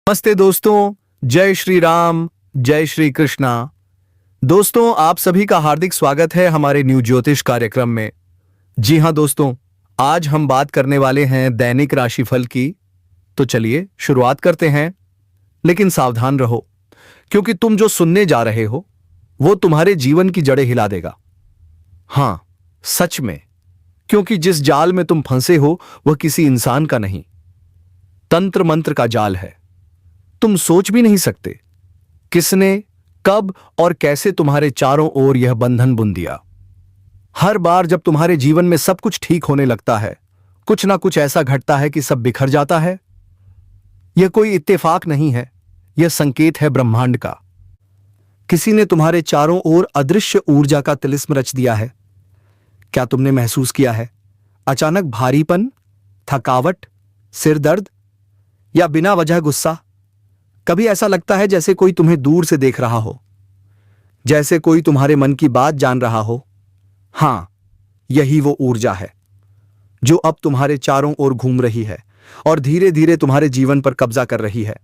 नमस्ते दोस्तों, जय श्री राम, जय श्री कृष्णा। दोस्तों, आप सभी का हार्दिक स्वागत है हमारे न्यू ज्योतिष कार्यक्रम में। जी हां दोस्तों, आज हम बात करने वाले हैं दैनिक राशिफल की। तो चलिए शुरुआत करते हैं। लेकिन सावधान रहो, क्योंकि तुम जो सुनने जा रहे हो वो तुम्हारे जीवन की जड़ें हिला देगा। हां, सच में, क्योंकि जिस जाल में तुम फंसे हो वह किसी इंसान का नहीं, तंत्र मंत्र का जाल है। तुम सोच भी नहीं सकते किसने, कब और कैसे तुम्हारे चारों ओर यह बंधन बुन दिया। हर बार जब तुम्हारे जीवन में सब कुछ ठीक होने लगता है, कुछ ना कुछ ऐसा घटता है कि सब बिखर जाता है। यह कोई इत्तेफाक नहीं है, यह संकेत है ब्रह्मांड का। किसी ने तुम्हारे चारों ओर अदृश्य ऊर्जा का तिलिस्म रच दिया है। क्या तुमने महसूस किया है अचानक भारीपन, थकावट, सिर दर्द या बिना वजह गुस्सा? कभी ऐसा लगता है जैसे कोई तुम्हें दूर से देख रहा हो, जैसे कोई तुम्हारे मन की बात जान रहा हो। हां, यही वो ऊर्जा है जो अब तुम्हारे चारों ओर घूम रही है और धीरे धीरे तुम्हारे जीवन पर कब्जा कर रही है।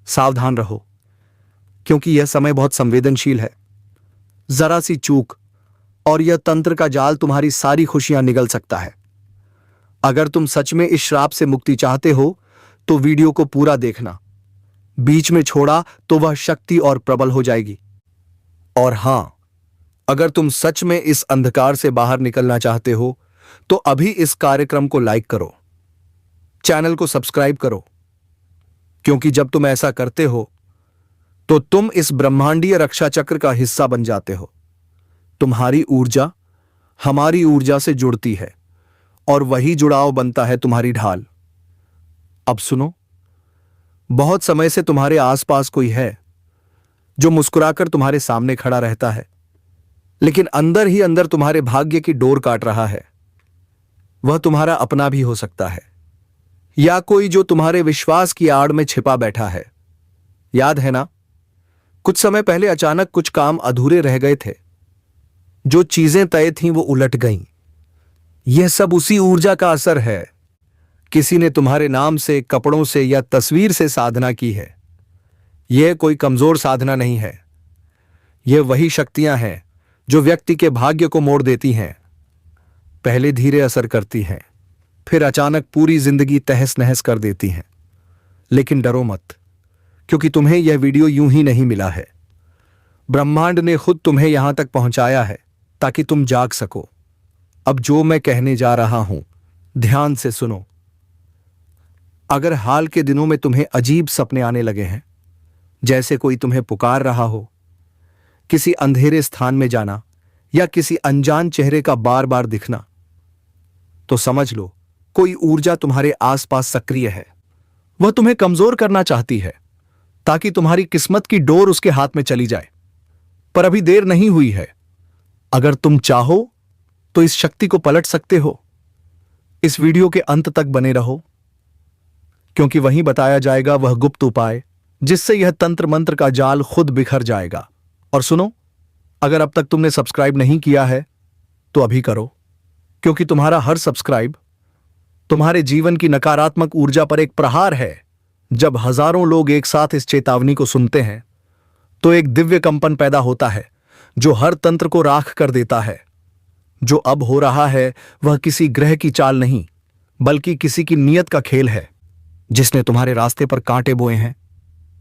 सावधान रहो, क्योंकि यह समय बहुत संवेदनशील है। जरा सी चूक और यह तंत्र का जाल तुम्हारी सारी खुशियां निगल सकता है। अगर तुम सच में इस श्राप से मुक्ति चाहते हो तो वीडियो को पूरा देखना। बीच में छोड़ा तो वह शक्ति और प्रबल हो जाएगी। और हां, अगर तुम सच में इस अंधकार से बाहर निकलना चाहते हो तो अभी इस कार्यक्रम को लाइक करो, चैनल को सब्सक्राइब करो, क्योंकि जब तुम ऐसा करते हो तो तुम इस ब्रह्मांडीय रक्षा चक्र का हिस्सा बन जाते हो। तुम्हारी ऊर्जा हमारी ऊर्जा से जुड़ती है और वही जुड़ाव बनता है तुम्हारी ढाल। अब सुनो, बहुत समय से तुम्हारे आसपास कोई है जो मुस्कुराकर तुम्हारे सामने खड़ा रहता है, लेकिन अंदर ही अंदर तुम्हारे भाग्य की डोर काट रहा है। वह तुम्हारा अपना भी हो सकता है, या कोई जो तुम्हारे विश्वास की आड़ में छिपा बैठा है। याद है ना, कुछ समय पहले अचानक कुछ काम अधूरे रह गए थे, जो चीजें तय थीं वो उलट गईं। यह सब उसी ऊर्जा का असर है। किसी ने तुम्हारे नाम से, कपड़ों से या तस्वीर से साधना की है। यह कोई कमजोर साधना नहीं है। यह वही शक्तियां हैं जो व्यक्ति के भाग्य को मोड़ देती हैं। पहले धीरे असर करती हैं, फिर अचानक पूरी जिंदगी तहस नहस कर देती हैं। लेकिन डरो मत, क्योंकि तुम्हें यह वीडियो यूं ही नहीं मिला है। ब्रह्मांड ने खुद तुम्हें यहां तक पहुंचाया है ताकि तुम जाग सको। अब जो मैं कहने जा रहा हूं, ध्यान से सुनो। अगर हाल के दिनों में तुम्हें अजीब सपने आने लगे हैं, जैसे कोई तुम्हें पुकार रहा हो, किसी अंधेरे स्थान में जाना या किसी अनजान चेहरे का बार बार दिखना, तो समझ लो कोई ऊर्जा तुम्हारे आसपास सक्रिय है। वह तुम्हें कमजोर करना चाहती है ताकि तुम्हारी किस्मत की डोर उसके हाथ में चली जाए। पर अभी देर नहीं हुई है। अगर तुम चाहो तो इस शक्ति को पलट सकते हो। इस वीडियो के अंत तक बने रहो, क्योंकि वहीं बताया जाएगा वह गुप्त उपाय जिससे यह तंत्र मंत्र का जाल खुद बिखर जाएगा। और सुनो, अगर अब तक तुमने सब्सक्राइब नहीं किया है तो अभी करो, क्योंकि तुम्हारा हर सब्सक्राइब तुम्हारे जीवन की नकारात्मक ऊर्जा पर एक प्रहार है। जब हजारों लोग एक साथ इस चेतावनी को सुनते हैं तो एक दिव्य कंपन पैदा होता है जो हर तंत्र को राख कर देता है। जो अब हो रहा है वह किसी ग्रह की चाल नहीं, बल्कि किसी की नीयत का खेल है जिसने तुम्हारे रास्ते पर कांटे बोए हैं।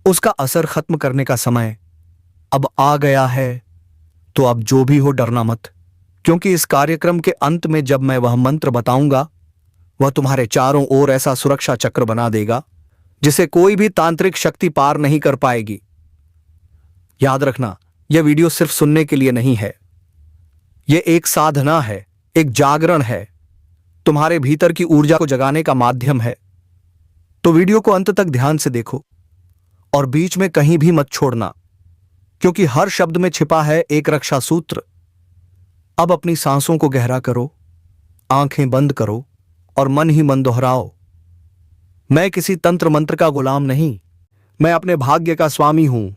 उसका असर खत्म करने का समय अब आ गया है। तो अब जो भी हो, डरना मत, क्योंकि इस कार्यक्रम के अंत में जब मैं वह मंत्र बताऊंगा, वह तुम्हारे चारों ओर ऐसा सुरक्षा चक्र बना देगा जिसे कोई भी तांत्रिक शक्ति पार नहीं कर पाएगी। याद रखना, यह वीडियो सिर्फ सुनने के लिए नहीं है। यह एक साधना है, एक जागरण है, तुम्हारे भीतर की ऊर्जा को जगाने का माध्यम है। तो वीडियो को अंत तक ध्यान से देखो और बीच में कहीं भी मत छोड़ना, क्योंकि हर शब्द में छिपा है एक रक्षा सूत्र। अब अपनी सांसों को गहरा करो, आंखें बंद करो और मन ही मन दोहराओ, मैं किसी तंत्र मंत्र का गुलाम नहीं, मैं अपने भाग्य का स्वामी हूं।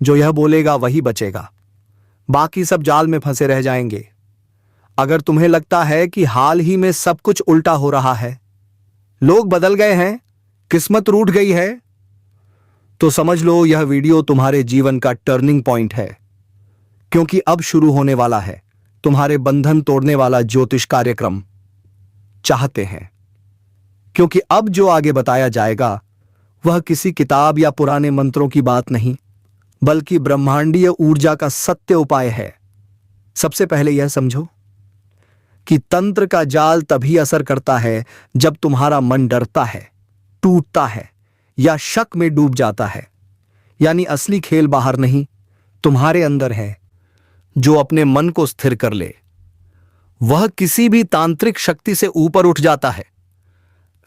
जो यह बोलेगा वही बचेगा, बाकी सब जाल में फंसे रह जाएंगे। अगर तुम्हें लगता है कि हाल ही में सब कुछ उल्टा हो रहा है, लोग बदल गए हैं, किस्मत रूठ गई है, तो समझ लो यह वीडियो तुम्हारे जीवन का टर्निंग पॉइंट है, क्योंकि अब शुरू होने वाला है तुम्हारे बंधन तोड़ने वाला ज्योतिष कार्यक्रम। चाहते हैं क्योंकि अब जो आगे बताया जाएगा वह किसी किताब या पुराने मंत्रों की बात नहीं, बल्कि ब्रह्मांडीय ऊर्जा का सत्य उपाय है। सबसे पहले यह समझो कि तंत्र का जाल तभी असर करता है जब तुम्हारा मन डरता है, टूटता है या शक में डूब जाता है। यानी असली खेल बाहर नहीं, तुम्हारे अंदर है। जो अपने मन को स्थिर कर ले वह किसी भी तांत्रिक शक्ति से ऊपर उठ जाता है।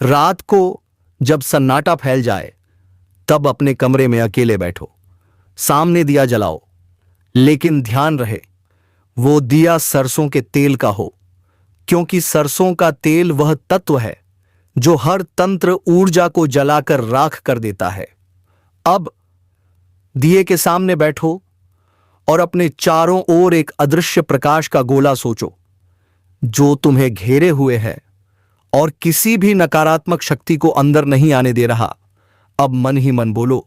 रात को जब सन्नाटा फैल जाए तब अपने कमरे में अकेले बैठो, सामने दिया जलाओ, लेकिन ध्यान रहे वो दिया सरसों के तेल का हो, क्योंकि सरसों का तेल वह तत्व है जो हर तंत्र ऊर्जा को जलाकर राख कर देता है। अब दिए के सामने बैठो और अपने चारों ओर एक अदृश्य प्रकाश का गोला सोचो जो तुम्हें घेरे हुए है और किसी भी नकारात्मक शक्ति को अंदर नहीं आने दे रहा। अब मन ही मन बोलो,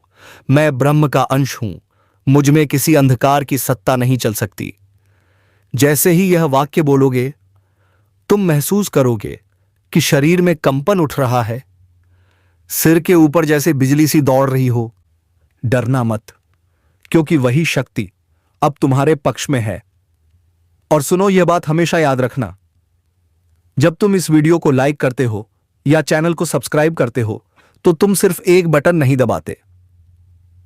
मैं ब्रह्म का अंश हूं, मुझ में किसी अंधकार की सत्ता नहीं चल सकती। जैसे ही यह वाक्य बोलोगे तुम महसूस करोगे कि शरीर में कंपन उठ रहा है, सिर के ऊपर जैसे बिजली सी दौड़ रही हो। डरना मत, क्योंकि वही शक्ति अब तुम्हारे पक्ष में है। और सुनो, यह बात हमेशा याद रखना, जब तुम इस वीडियो को लाइक करते हो या चैनल को सब्सक्राइब करते हो तो तुम सिर्फ एक बटन नहीं दबाते,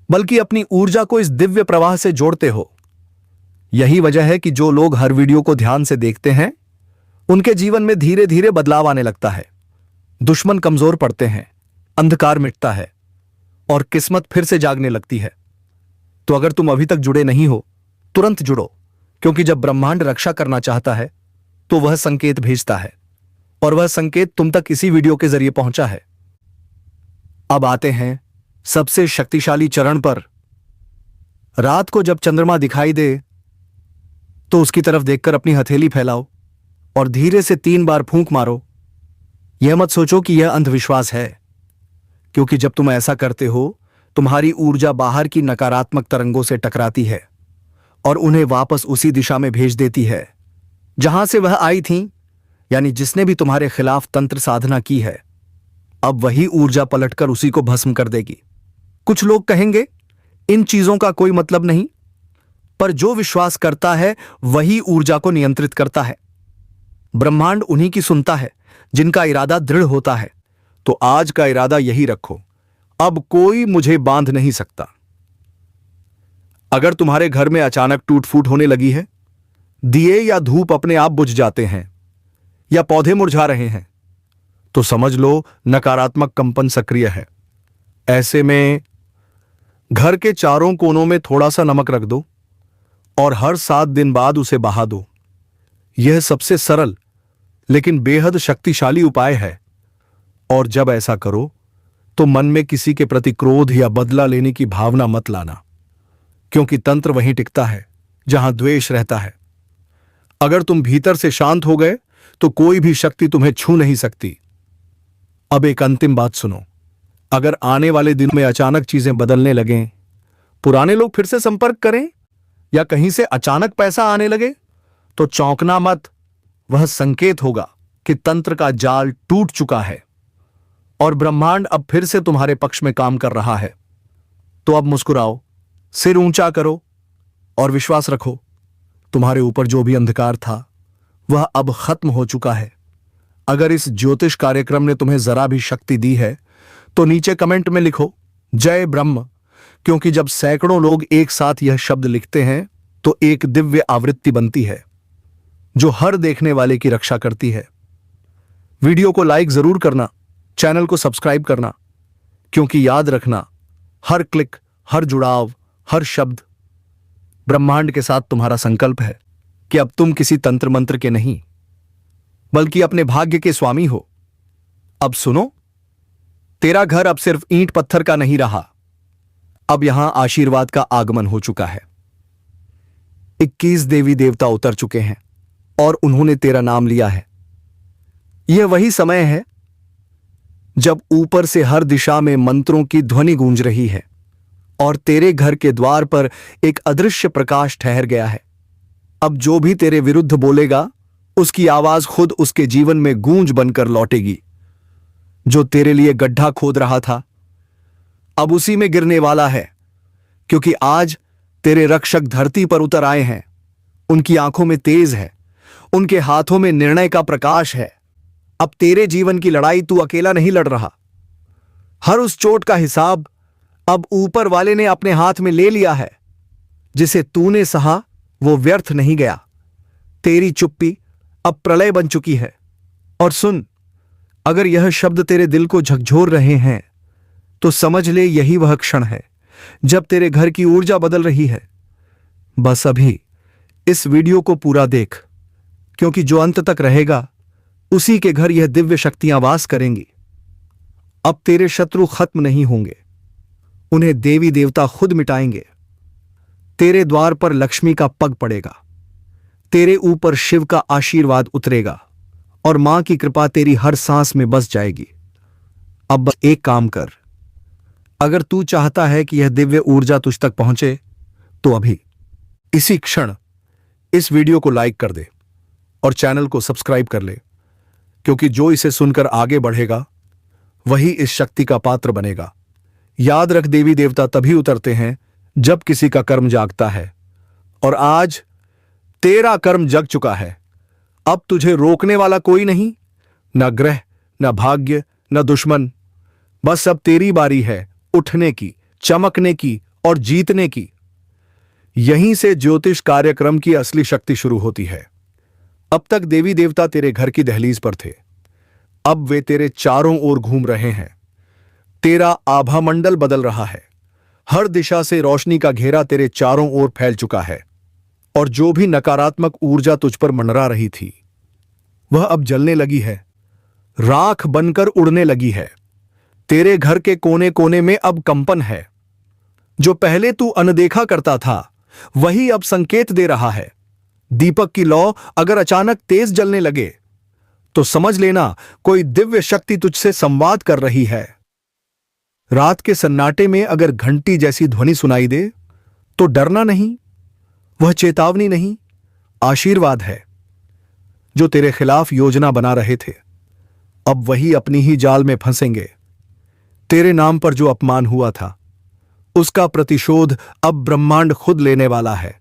बल्कि अपनी ऊर्जा को इस दिव्य प्रवाह से जोड़ते हो। यही वजह है कि जो लोग हर वीडियो को ध्यान से देखते हैं उनके जीवन में धीरे धीरे बदलाव आने लगता है। दुश्मन कमजोर पड़ते हैं, अंधकार मिटता है और किस्मत फिर से जागने लगती है। तो अगर तुम अभी तक जुड़े नहीं हो, तुरंत जुड़ो, क्योंकि जब ब्रह्मांड रक्षा करना चाहता है तो वह संकेत भेजता है, और वह संकेत तुम तक इसी वीडियो के जरिए पहुंचा है। अब आते हैं सबसे शक्तिशाली चरण पर। रात को जब चंद्रमा दिखाई दे तो उसकी तरफ देखकर अपनी हथेली फैलाओ और धीरे से 3 बार फूंक मारो। यह मत सोचो कि यह अंधविश्वास है, क्योंकि जब तुम ऐसा करते हो तुम्हारी ऊर्जा बाहर की नकारात्मक तरंगों से टकराती है और उन्हें वापस उसी दिशा में भेज देती है जहां से वह आई थीं, यानी जिसने भी तुम्हारे खिलाफ तंत्र साधना की है, अब वही ऊर्जा पलटकर उसी को भस्म कर देगी। कुछ लोग कहेंगे इन चीजों का कोई मतलब नहीं, पर जो विश्वास करता है वही ऊर्जा को नियंत्रित करता है। ब्रह्मांड उन्हीं की सुनता है जिनका इरादा दृढ़ होता है। तो आज का इरादा यही रखो, अब कोई मुझे बांध नहीं सकता। अगर तुम्हारे घर में अचानक टूट फूट होने लगी है, दिए या धूप अपने आप बुझ जाते हैं या पौधे मुरझा रहे हैं, तो समझ लो नकारात्मक कंपन सक्रिय है। ऐसे में घर के चारों कोनों में थोड़ा सा नमक रख दो और हर 7 दिन बाद उसे बहा दो। यह सबसे सरल लेकिन बेहद शक्तिशाली उपाय है। और जब ऐसा करो तो मन में किसी के प्रति क्रोध या बदला लेने की भावना मत लाना, क्योंकि तंत्र वहीं टिकता है जहां द्वेष रहता है। अगर तुम भीतर से शांत हो गए तो कोई भी शक्ति तुम्हें छू नहीं सकती। अब एक अंतिम बात सुनो, अगर आने वाले दिनों में अचानक चीजें बदलने लगें, पुराने लोग फिर से संपर्क करें या कहीं से अचानक पैसा आने लगे, तो चौंकना मत। वह संकेत होगा कि तंत्र का जाल टूट चुका है और ब्रह्मांड अब फिर से तुम्हारे पक्ष में काम कर रहा है। तो अब मुस्कुराओ, सिर ऊंचा करो और विश्वास रखो, तुम्हारे ऊपर जो भी अंधकार था वह अब खत्म हो चुका है। अगर इस ज्योतिष कार्यक्रम ने तुम्हें जरा भी शक्ति दी है तो नीचे कमेंट में लिखो जय ब्रह्म, क्योंकि जब सैकड़ों लोग एक साथ यह शब्द लिखते हैं तो एक दिव्य आवृत्ति बनती है जो हर देखने वाले की रक्षा करती है। वीडियो को लाइक जरूर करना, चैनल को सब्सक्राइब करना, क्योंकि याद रखना, हर क्लिक, हर जुड़ाव, हर शब्द ब्रह्मांड के साथ तुम्हारा संकल्प है कि अब तुम किसी तंत्र मंत्र के नहीं बल्कि अपने भाग्य के स्वामी हो। अब सुनो, तेरा घर अब सिर्फ ईंट पत्थर का नहीं रहा, अब यहां आशीर्वाद का आगमन हो चुका है। 21 देवी देवता उतर चुके हैं और उन्होंने तेरा नाम लिया है। यह वही समय है जब ऊपर से हर दिशा में मंत्रों की ध्वनि गूंज रही है और तेरे घर के द्वार पर एक अदृश्य प्रकाश ठहर गया है। अब जो भी तेरे विरुद्ध बोलेगा उसकी आवाज खुद उसके जीवन में गूंज बनकर लौटेगी। जो तेरे लिए गड्ढा खोद रहा था अब उसी में गिरने वाला है, क्योंकि आज तेरे रक्षक धरती पर उतर आए हैं। उनकी आंखों में तेज है, उनके हाथों में निर्णय का प्रकाश है। अब तेरे जीवन की लड़ाई तू अकेला नहीं लड़ रहा। हर उस चोट का हिसाब अब ऊपर वाले ने अपने हाथ में ले लिया है। जिसे तूने सहा वो व्यर्थ नहीं गया। तेरी चुप्पी अब प्रलय बन चुकी है। और सुन, अगर यह शब्द तेरे दिल को झकझोर रहे हैं तो समझ ले यही वह क्षण है जब तेरे घर की ऊर्जा बदल रही है। बस अभी इस वीडियो को पूरा देख, क्योंकि जो अंत तक रहेगा उसी के घर यह दिव्य शक्तियां वास करेंगी। अब तेरे शत्रु खत्म नहीं होंगे, उन्हें देवी देवता खुद मिटाएंगे। तेरे द्वार पर लक्ष्मी का पग पड़ेगा, तेरे ऊपर शिव का आशीर्वाद उतरेगा और मां की कृपा तेरी हर सांस में बस जाएगी। अब बस एक काम कर, अगर तू चाहता है कि यह दिव्य ऊर्जा तुझ तक पहुंचे तो अभी इसी क्षण इस वीडियो को लाइक कर दे और चैनल को सब्सक्राइब कर ले, क्योंकि जो इसे सुनकर आगे बढ़ेगा वही इस शक्ति का पात्र बनेगा। याद रख, देवी देवता तभी उतरते हैं जब किसी का कर्म जागता है, और आज तेरा कर्म जग चुका है। अब तुझे रोकने वाला कोई नहीं, न ग्रह, न भाग्य, न दुश्मन। बस अब तेरी बारी है उठने की, चमकने की और जीतने की। यहीं से ज्योतिष कार्यक्रम की असली शक्ति शुरू होती है। अब तक देवी देवता तेरे घर की दहलीज पर थे, अब वे तेरे चारों ओर घूम रहे हैं। तेरा आभा मंडल बदल रहा है, हर दिशा से रोशनी का घेरा तेरे चारों ओर फैल चुका है, और जो भी नकारात्मक ऊर्जा तुझ पर मंडरा रही थी वह अब जलने लगी है, राख बनकर उड़ने लगी है। तेरे घर के कोने कोने में अब कंपन है। जो पहले तू अनदेखा करता था वही अब संकेत दे रहा है। दीपक की लौ अगर अचानक तेज जलने लगे तो समझ लेना कोई दिव्य शक्ति तुझसे संवाद कर रही है। रात के सन्नाटे में अगर घंटी जैसी ध्वनि सुनाई दे तो डरना नहीं, वह चेतावनी नहीं, आशीर्वाद है। जो तेरे खिलाफ योजना बना रहे थे अब वही अपनी ही जाल में फंसेंगे। तेरे नाम पर जो अपमान हुआ था उसका प्रतिशोध अब ब्रह्मांड खुद लेने वाला है।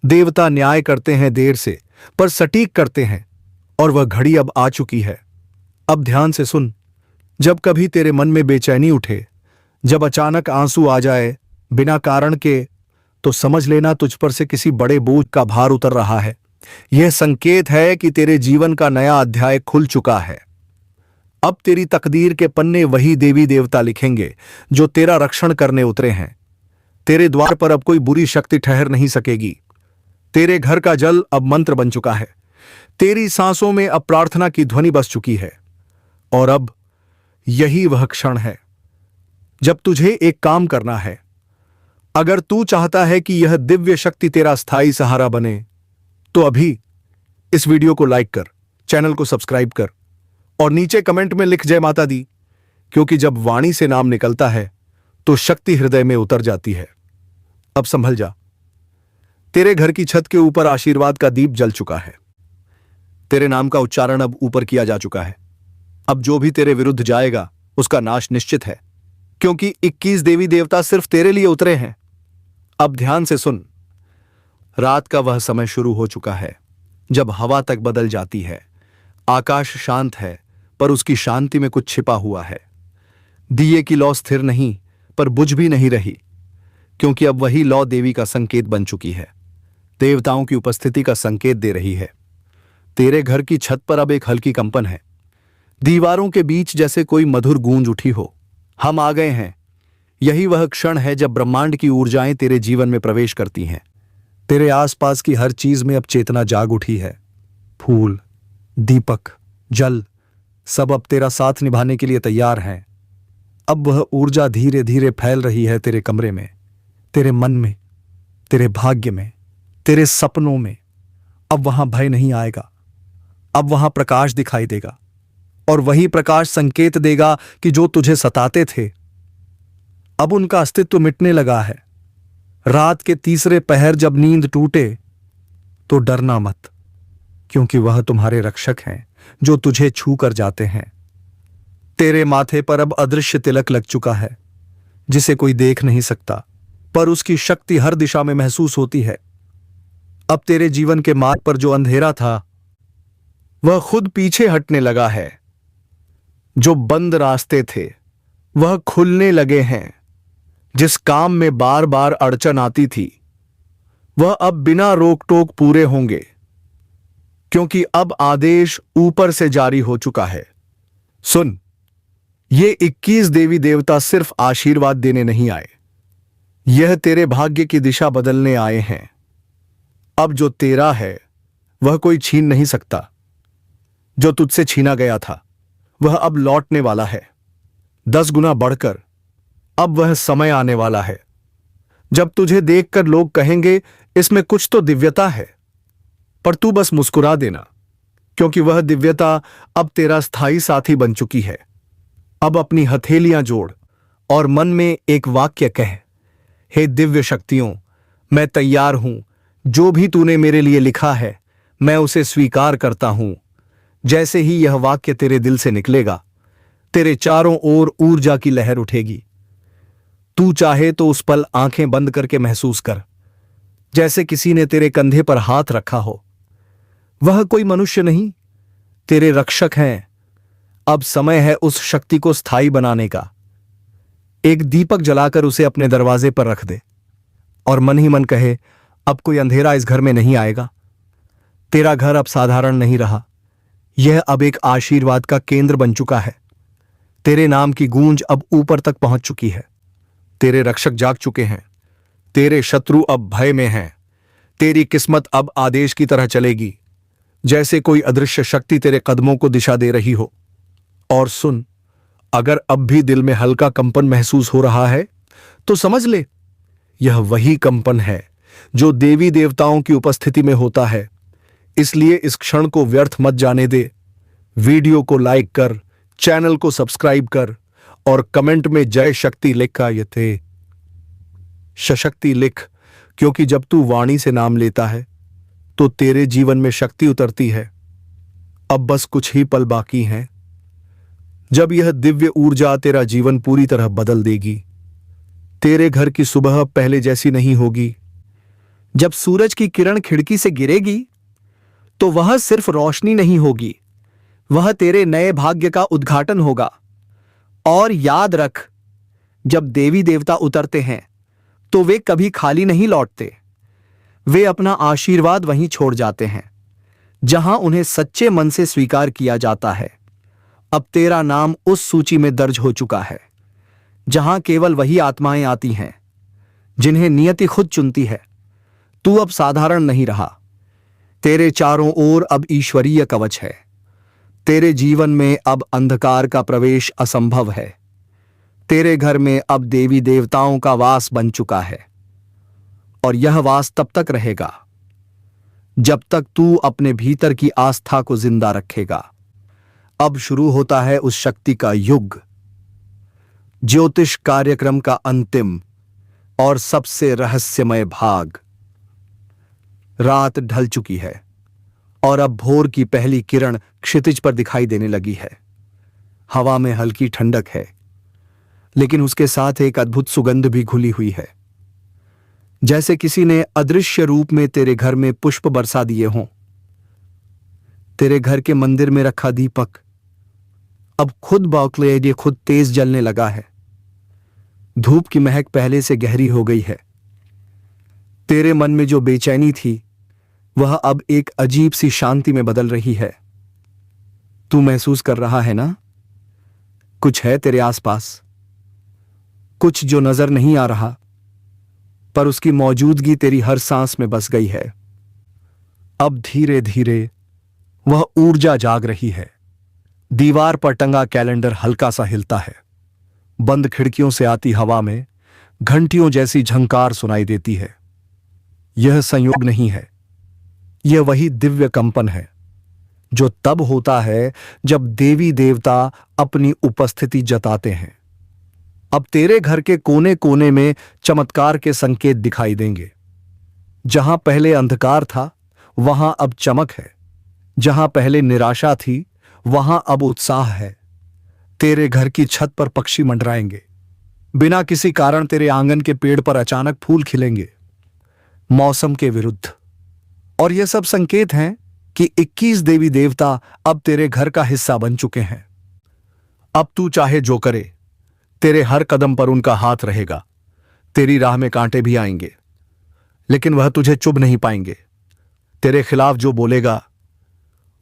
देवता न्याय करते हैं देर से, पर सटीक करते हैं, और वह घड़ी अब आ चुकी है। अब ध्यान से सुन, जब कभी तेरे मन में बेचैनी उठे, जब अचानक आंसू आ जाए बिना कारण के, तो समझ लेना तुझ पर से किसी बड़े बोझ का भार उतर रहा है। यह संकेत है कि तेरे जीवन का नया अध्याय खुल चुका है। अब तेरी तकदीर के पन्ने वही देवी देवता लिखेंगे जो तेरा रक्षण करने उतरे हैं। तेरे द्वार पर अब कोई बुरी शक्ति ठहर नहीं सकेगी। तेरे घर का जल अब मंत्र बन चुका है। तेरी सांसों में अब प्रार्थना की ध्वनि बस चुकी है। और अब यही वह क्षण है जब तुझे एक काम करना है। अगर तू चाहता है कि यह दिव्य शक्ति तेरा स्थायी सहारा बने तो अभी इस वीडियो को लाइक कर, चैनल को सब्सक्राइब कर और नीचे कमेंट में लिख जय माता दी, क्योंकि जब वाणी से नाम निकलता है तो शक्ति हृदय में उतर जाती है। अब संभल जा, तेरे घर की छत के ऊपर आशीर्वाद का दीप जल चुका है। तेरे नाम का उच्चारण अब ऊपर किया जा चुका है। अब जो भी तेरे विरुद्ध जाएगा उसका नाश निश्चित है, क्योंकि 21 देवी देवता सिर्फ तेरे लिए उतरे हैं। अब ध्यान से सुन, रात का वह समय शुरू हो चुका है जब हवा तक बदल जाती है। आकाश शांत है, पर उसकी शांति में कुछ छिपा हुआ है। दिए की लौ स्थिर नहीं, पर बुझ भी नहीं रही, क्योंकि अब वही लौ देवी का संकेत बन चुकी है। देवताओं की उपस्थिति का संकेत दे रही है। तेरे घर की छत पर अब एक हल्की कंपन है, दीवारों के बीच जैसे कोई मधुर गूंज उठी हो। हम आ गए हैं। यही वह क्षण है जब ब्रह्मांड की ऊर्जाएं तेरे जीवन में प्रवेश करती हैं। तेरे आसपास की हर चीज में अब चेतना जाग उठी है। फूल, दीपक, जल, सब अब तेरा साथ निभाने के लिए तैयार हैं। अब वह ऊर्जा धीरे धीरे फैल रही है तेरे कमरे में, तेरे मन में, तेरे भाग्य में, तेरे सपनों में। अब वहां भय नहीं आएगा, अब वहां प्रकाश दिखाई देगा, और वही प्रकाश संकेत देगा कि जो तुझे सताते थे अब उनका अस्तित्व मिटने लगा है। रात के तीसरे पहर जब नींद टूटे तो डरना मत, क्योंकि वह तुम्हारे रक्षक हैं जो तुझे छू कर जाते हैं। तेरे माथे पर अब अदृश्य तिलक लग चुका है, जिसे कोई देख नहीं सकता, पर उसकी शक्ति हर दिशा में महसूस होती है। अब तेरे जीवन के मार्ग पर जो अंधेरा था वह खुद पीछे हटने लगा है। जो बंद रास्ते थे वह खुलने लगे हैं। जिस काम में बार बार अड़चन आती थी वह अब बिना रोक टोक पूरे होंगे, क्योंकि अब आदेश ऊपर से जारी हो चुका है। सुन, ये 21 देवी देवता सिर्फ आशीर्वाद देने नहीं आए, यह तेरे भाग्य की दिशा बदलने आए हैं। अब जो तेरा है वह कोई छीन नहीं सकता। जो तुझसे छीना गया था वह अब लौटने वाला है, 10 गुना बढ़कर। अब वह समय आने वाला है जब तुझे देखकर लोग कहेंगे इसमें कुछ तो दिव्यता है, पर तू बस मुस्कुरा देना, क्योंकि वह दिव्यता अब तेरा स्थायी साथी बन चुकी है। अब अपनी हथेलियां जोड़ और मन में एक वाक्य कह, हे दिव्य शक्तियों, मैं तैयार हूं। जो भी तूने मेरे लिए लिखा है मैं उसे स्वीकार करता हूं। जैसे ही यह वाक्य तेरे दिल से निकलेगा, तेरे चारों ओर ऊर्जा की लहर उठेगी। तू चाहे तो उस पल आंखें बंद करके महसूस कर, जैसे किसी ने तेरे कंधे पर हाथ रखा हो। वह कोई मनुष्य नहीं, तेरे रक्षक हैं। अब समय है उस शक्ति को स्थायी बनाने का। एक दीपक जलाकर उसे अपने दरवाजे पर रख दे और मन ही मन कहे, अब कोई अंधेरा इस घर में नहीं आएगा। तेरा घर अब साधारण नहीं रहा, यह अब एक आशीर्वाद का केंद्र बन चुका है। तेरे नाम की गूंज अब ऊपर तक पहुंच चुकी है। तेरे रक्षक जाग चुके हैं। तेरे शत्रु अब भय में हैं। तेरी किस्मत अब आदेश की तरह चलेगी, जैसे कोई अदृश्य शक्ति तेरे कदमों को दिशा दे रही हो। और सुन, अगर अब भी दिल में हल्का कंपन महसूस हो रहा है तो समझ ले, यह वही कंपन है जो देवी देवताओं की उपस्थिति में होता है। इसलिए इस क्षण को व्यर्थ मत जाने दे। वीडियो को लाइक कर, चैनल को सब्सक्राइब कर और कमेंट में जय शक्ति लिखा यथे सशक्ति लिख, क्योंकि जब तू वाणी से नाम लेता है तो तेरे जीवन में शक्ति उतरती है। अब बस कुछ ही पल बाकी हैं, जब यह दिव्य ऊर्जा तेरा जीवन पूरी तरह बदल देगी। तेरे घर की सुबह पहले जैसी नहीं होगी। जब सूरज की किरण खिड़की से गिरेगी तो वह सिर्फ रोशनी नहीं होगी, वह तेरे नए भाग्य का उद्घाटन होगा। और याद रख, जब देवी देवता उतरते हैं तो वे कभी खाली नहीं लौटते। वे अपना आशीर्वाद वहीं छोड़ जाते हैं जहां उन्हें सच्चे मन से स्वीकार किया जाता है। अब तेरा नाम उस सूची में दर्ज हो चुका है जहां केवल वही आत्माएं आती हैं जिन्हें नियति खुद चुनती है। तू अब साधारण नहीं रहा। तेरे चारों ओर अब ईश्वरीय कवच है। तेरे जीवन में अब अंधकार का प्रवेश असंभव है। तेरे घर में अब देवी देवताओं का वास बन चुका है, और यह वास तब तक रहेगा जब तक तू अपने भीतर की आस्था को जिंदा रखेगा। अब शुरू होता है उस शक्ति का युग। ज्योतिष कार्यक्रम का अंतिम और सबसे रहस्यमय भाग। रात ढल चुकी है और अब भोर की पहली किरण क्षितिज पर दिखाई देने लगी है। हवा में हल्की ठंडक है, लेकिन उसके साथ एक अद्भुत सुगंध भी घुली हुई है, जैसे किसी ने अदृश्य रूप में तेरे घर में पुष्प बरसा दिए हों। तेरे घर के मंदिर में रखा दीपक अब खुद बौखले खुद तेज जलने लगा है। धूप की महक पहले से गहरी हो गई है। तेरे मन में जो बेचैनी थी वह अब एक अजीब सी शांति में बदल रही है। तू महसूस कर रहा है ना, कुछ है तेरे आसपास, कुछ जो नजर नहीं आ रहा, पर उसकी मौजूदगी तेरी हर सांस में बस गई है। अब धीरे धीरे वह ऊर्जा जाग रही है। दीवार पर टंगा कैलेंडर हल्का सा हिलता है। बंद खिड़कियों से आती हवा में घंटियों जैसी झंकार सुनाई देती है। यह संयोग नहीं है, यह वही दिव्य कंपन है जो तब होता है जब देवी देवता अपनी उपस्थिति जताते हैं। अब तेरे घर के कोने कोने में चमत्कार के संकेत दिखाई देंगे। जहां पहले अंधकार था वहां अब चमक है। जहां पहले निराशा थी वहां अब उत्साह है। तेरे घर की छत पर पक्षी मंडराएंगे। बिना किसी कारण तेरे आंगन के पेड़ पर अचानक फूल खिलेंगे, मौसम के विरुद्ध। और ये सब संकेत हैं कि 21 देवी देवता अब तेरे घर का हिस्सा बन चुके हैं। अब तू चाहे जो करे, तेरे हर कदम पर उनका हाथ रहेगा। तेरी राह में कांटे भी आएंगे, लेकिन वह तुझे चुभ नहीं पाएंगे। तेरे खिलाफ जो बोलेगा,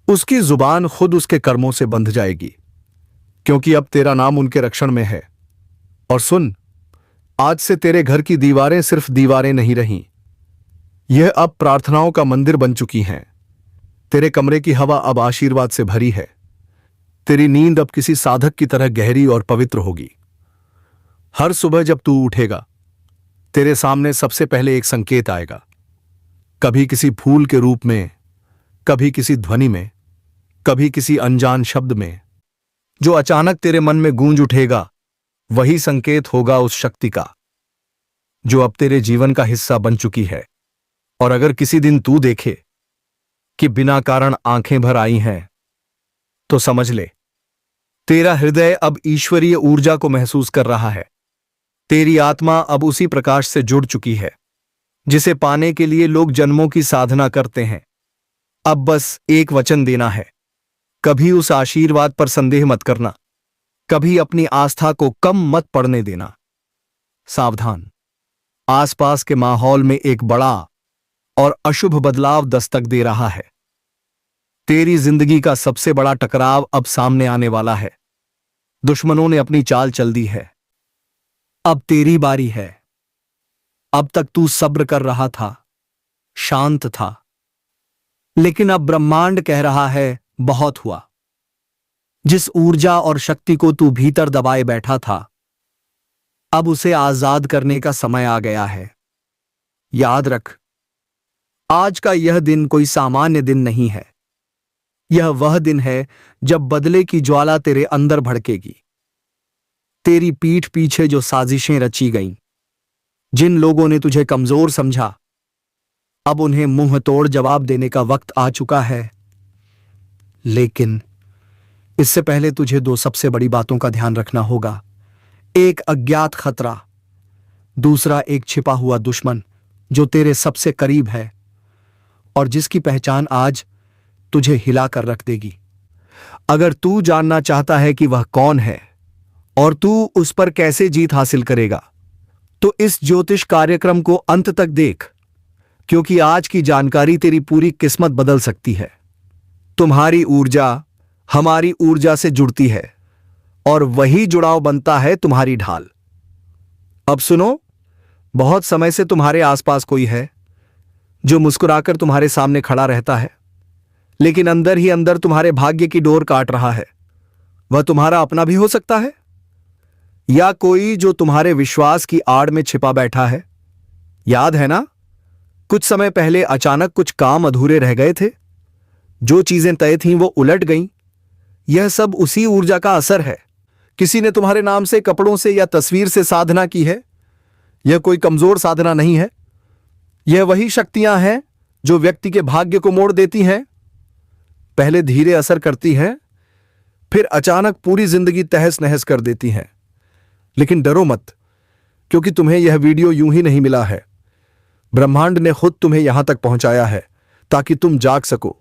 उसकी जुबान खुद उसके कर्मों से बंध जाएगी, क्योंकि अब तेरा नाम उनके रक्षण में है। और सुन, आज से तेरे घर की दीवारें सिर्फ दीवारें नहीं रहीं, यह अब प्रार्थनाओं का मंदिर बन चुकी हैं। तेरे कमरे की हवा अब आशीर्वाद से भरी है। तेरी नींद अब किसी साधक की तरह गहरी और पवित्र होगी। हर सुबह जब तू उठेगा, तेरे सामने सबसे पहले एक संकेत आएगा, कभी किसी फूल के रूप में, कभी किसी ध्वनि में, कभी किसी अनजान शब्द में। जो अचानक तेरे मन में गूंज उठेगा, वही संकेत होगा उस शक्ति का जो अब तेरे जीवन का हिस्सा बन चुकी है। और अगर किसी दिन तू देखे कि बिना कारण आंखें भर आई हैं, तो समझ ले, तेरा हृदय अब ईश्वरीय ऊर्जा को महसूस कर रहा है। तेरी आत्मा अब उसी प्रकाश से जुड़ चुकी है जिसे पाने के लिए लोग जन्मों की साधना करते हैं। अब बस एक वचन देना है, कभी उस आशीर्वाद पर संदेह मत करना, कभी अपनी आस्था को कम मत पड़ने देना। सावधान, आसपास के माहौल में एक बड़ा और अशुभ बदलाव दस्तक दे रहा है। तेरी जिंदगी का सबसे बड़ा टकराव अब सामने आने वाला है। दुश्मनों ने अपनी चाल चल दी है। अब तेरी बारी है। अब तक तू सब्र कर रहा था, शांत था, लेकिन अब ब्रह्मांड कह रहा है, बहुत हुआ। जिस ऊर्जा और शक्ति को तू भीतर दबाए बैठा था, अब उसे आजाद करने का समय आ गया है। याद रख, आज का यह दिन कोई सामान्य दिन नहीं है। यह वह दिन है जब बदले की ज्वाला तेरे अंदर भड़केगी। तेरी पीठ पीछे जो साजिशें रची गईं, जिन लोगों ने तुझे कमजोर समझा, अब उन्हें मुंह तोड़ जवाब देने का वक्त आ चुका है। लेकिन इससे पहले तुझे दो सबसे बड़ी बातों का ध्यान रखना होगा। एक अज्ञात खतरा, दूसरा एक छिपा हुआ दुश्मन जो तेरे सबसे करीब है और जिसकी पहचान आज तुझे हिला कर रख देगी। अगर तू जानना चाहता है कि वह कौन है और तू उस पर कैसे जीत हासिल करेगा, तो इस ज्योतिष कार्यक्रम को अंत तक देख, क्योंकि आज की जानकारी तेरी पूरी किस्मत बदल सकती है। तुम्हारी ऊर्जा हमारी ऊर्जा से जुड़ती है और वही जुड़ाव बनता है तुम्हारी ढाल। अब सुनो, बहुत समय से तुम्हारे आसपास कोई है जो मुस्कुराकर तुम्हारे सामने खड़ा रहता है, लेकिन अंदर ही अंदर तुम्हारे भाग्य की डोर काट रहा है। वह तुम्हारा अपना भी हो सकता है, या कोई जो तुम्हारे विश्वास की आड़ में छिपा बैठा है। याद है ना, कुछ समय पहले अचानक कुछ काम अधूरे रह गए थे, जो चीजें तय थीं वो उलट गईं। यह सब उसी ऊर्जा का असर है। किसी ने तुम्हारे नाम से, कपड़ों से या तस्वीर से साधना की है। यह कोई कमजोर साधना नहीं है। यह वही शक्तियां हैं जो व्यक्ति के भाग्य को मोड़ देती हैं। पहले धीरे असर करती हैं, फिर अचानक पूरी जिंदगी तहस नहस कर देती हैं। लेकिन डरो मत, क्योंकि तुम्हें यह वीडियो यूं ही नहीं मिला है। ब्रह्मांड ने खुद तुम्हें यहां तक पहुंचाया है ताकि तुम जाग सको।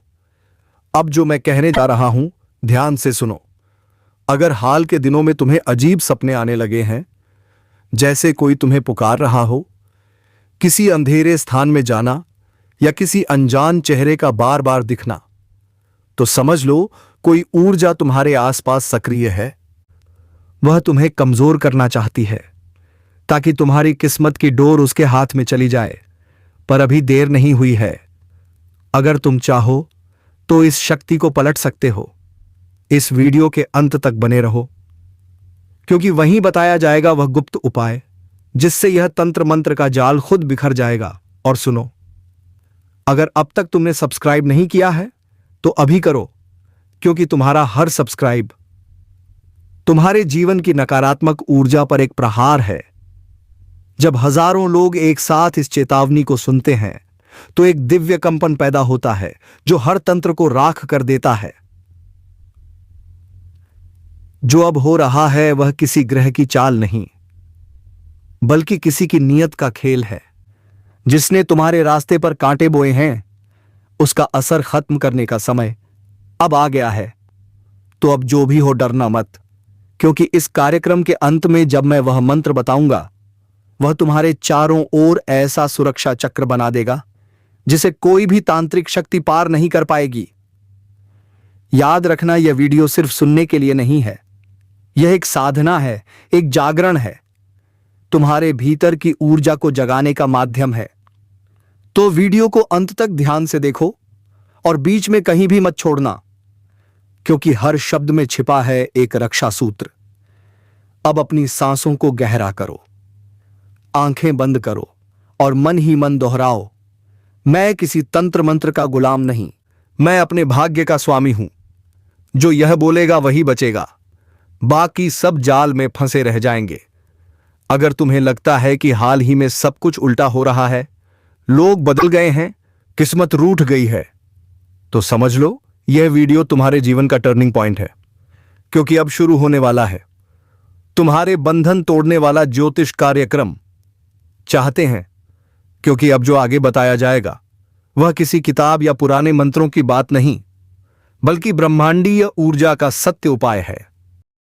अब जो मैं कहने जा रहा हूं, ध्यान से सुनो। अगर हाल के दिनों में तुम्हें अजीब सपने आने लगे हैं, जैसे कोई तुम्हें पुकार रहा हो, किसी अंधेरे स्थान में जाना या किसी अनजान चेहरे का बार बार दिखना, तो समझ लो कोई ऊर्जा तुम्हारे आसपास सक्रिय है। वह तुम्हें कमजोर करना चाहती है ताकि तुम्हारी किस्मत की डोर उसके हाथ में चली जाए। पर अभी देर नहीं हुई है। अगर तुम चाहो तो इस शक्ति को पलट सकते हो। इस वीडियो के अंत तक बने रहो, क्योंकि वहीं बताया जाएगा वह गुप्त उपाय जिससे यह तंत्र मंत्र का जाल खुद बिखर जाएगा। और सुनो, अगर अब तक तुमने सब्सक्राइब नहीं किया है तो अभी करो, क्योंकि तुम्हारा हर सब्सक्राइब तुम्हारे जीवन की नकारात्मक ऊर्जा पर एक प्रहार है। जब हजारों लोग एक साथ इस चेतावनी को सुनते हैं तो एक दिव्य कंपन पैदा होता है जो हर तंत्र को राख कर देता है। जो अब हो रहा है वह किसी ग्रह की चाल नहीं, बल्कि किसी की नीयत का खेल है। जिसने तुम्हारे रास्ते पर कांटे बोए हैं, उसका असर खत्म करने का समय अब आ गया है। तो अब जो भी हो, डरना मत, क्योंकि इस कार्यक्रम के अंत में जब मैं वह मंत्र बताऊंगा, वह तुम्हारे चारों ओर ऐसा सुरक्षा चक्र बना देगा जिसे कोई भी तांत्रिक शक्ति पार नहीं कर पाएगी। याद रखना, यह वीडियो सिर्फ सुनने के लिए नहीं है, यह एक साधना है, एक जागरण है, तुम्हारे भीतर की ऊर्जा को जगाने का माध्यम है। तो वीडियो को अंत तक ध्यान से देखो और बीच में कहीं भी मत छोड़ना, क्योंकि हर शब्द में छिपा है एक रक्षा सूत्र। अब अपनी सांसों को गहरा करो, आंखें बंद करो और मन ही मन दोहराओ, मैं किसी तंत्र मंत्र का गुलाम नहीं, मैं अपने भाग्य का स्वामी हूं। जो यह बोलेगा वही बचेगा, बाकी सब जाल में फंसे रह जाएंगे। अगर तुम्हें लगता है कि हाल ही में सब कुछ उल्टा हो रहा है, लोग बदल गए हैं, किस्मत रूठ गई है, तो समझ लो यह वीडियो तुम्हारे जीवन का टर्निंग पॉइंट है। क्योंकि अब शुरू होने वाला है तुम्हारे बंधन तोड़ने वाला ज्योतिष कार्यक्रम। चाहते हैं, क्योंकि अब जो आगे बताया जाएगा वह किसी किताब या पुराने मंत्रों की बात नहीं, बल्कि ब्रह्मांडीय ऊर्जा का सत्य उपाय है।